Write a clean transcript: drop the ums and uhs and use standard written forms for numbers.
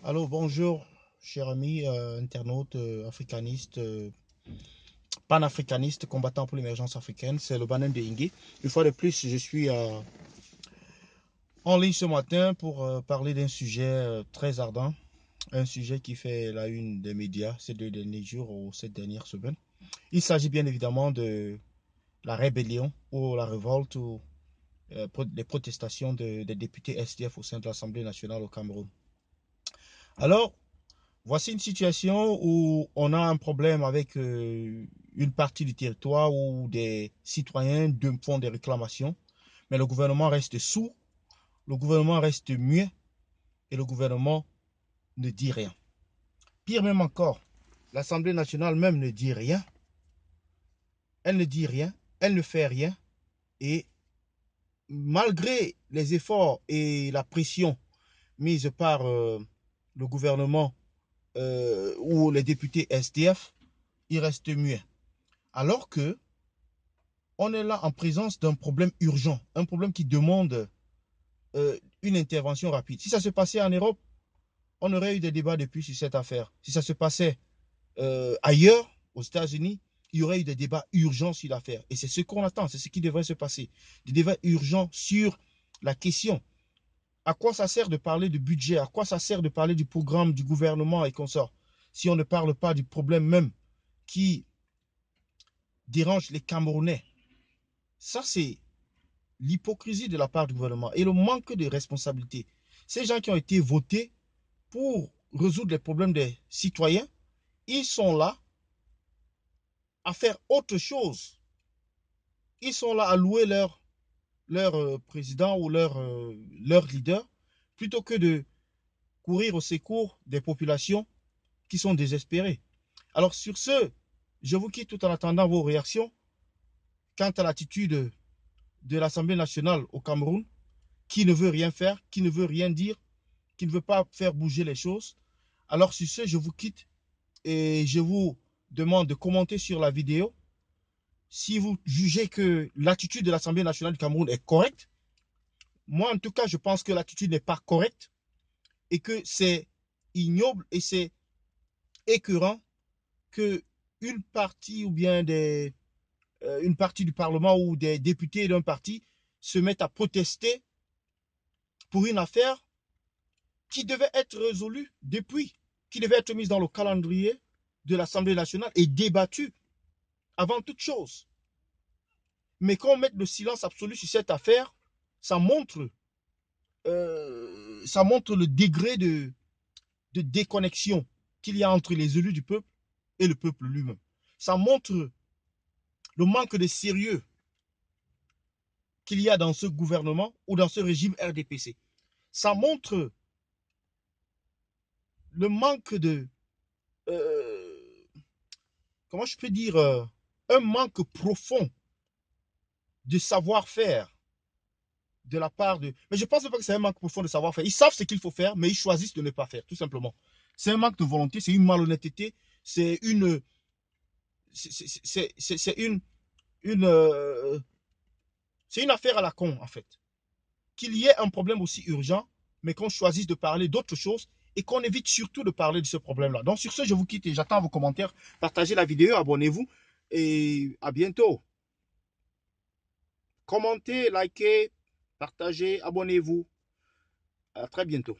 Alors bonjour, cher ami internaute africaniste, panafricaniste, combattant pour l'émergence africaine, c'est le Banen de Ingi. Une fois de plus, je suis en ligne ce matin pour parler d'un sujet très ardent, un sujet qui fait la une des médias ces 2 derniers jours ou cette dernière semaine. Il s'agit bien évidemment de la rébellion ou la révolte ou les protestations des députés SDF au sein de l'Assemblée nationale au Cameroun. Alors, voici une situation où on a un problème avec une partie du territoire où des citoyens font des réclamations, mais le gouvernement reste sourd, le gouvernement reste muet et le gouvernement ne dit rien. Pire même encore, l'Assemblée nationale même ne dit rien, elle ne dit rien, elle ne fait rien et malgré les efforts et la pression mise par le gouvernement ou les députés SDF, il reste muet. Alors que on est là en présence d'un problème urgent, un problème qui demande une intervention rapide. Si ça se passait en Europe, on aurait eu des débats depuis sur cette affaire. Si ça se passait ailleurs, aux États-Unis, il y aurait eu des débats urgents sur l'affaire. Et c'est ce qu'on attend, c'est ce qui devrait se passer. Des débats urgents sur la question. À quoi ça sert de parler du budget? À quoi ça sert de parler du programme du gouvernement et consorts si on ne parle pas du problème même qui dérange les Camerounais? Ça, c'est l'hypocrisie de la part du gouvernement et le manque de responsabilité. Ces gens qui ont été votés pour résoudre les problèmes des citoyens, ils sont là à faire autre chose. Ils sont là à louer leur président ou leur leader plutôt que de courir au secours des populations qui sont désespérées. Alors sur ce, je vous quitte tout en attendant vos réactions quant à l'attitude de l'Assemblée nationale au Cameroun, qui ne veut rien faire, qui ne veut rien dire, qui ne veut pas faire bouger les choses. Alors sur ce, je vous quitte et je vous demande de commenter sur la vidéo. Si vous jugez que l'attitude de l'Assemblée nationale du Cameroun est correcte, moi en tout cas, je pense que l'attitude n'est pas correcte et que c'est ignoble et c'est écœurant que une partie ou bien une partie du Parlement ou des députés d'un parti se mettent à protester pour une affaire qui devait être résolue depuis, qui devait être mise dans le calendrier de l'Assemblée nationale et débattue avant toute chose. Mais qu'on mette le silence absolu sur cette affaire, ça montre le degré de déconnexion qu'il y a entre les élus du peuple et le peuple lui-même. Ça montre le manque de sérieux qu'il y a dans ce gouvernement ou dans ce régime RDPC. Ça montre le manque de, euh, comment je peux dire, un manque profond de savoir-faire de la part de... Mais je pense pas que c'est un manque profond de savoir-faire. Ils savent ce qu'il faut faire, mais ils choisissent de ne pas faire, tout simplement. C'est un manque de volonté, c'est une malhonnêteté, c'est une... C'est c'est une affaire à la con, en fait. Qu'il y ait un problème aussi urgent, mais qu'on choisisse de parler d'autre chose et qu'on évite surtout de parler de ce problème-là. Donc sur ce, je vous quitte et j'attends vos commentaires. Partagez la vidéo, abonnez-vous et à bientôt. Commentez, likez, partagez, abonnez-vous. À très bientôt.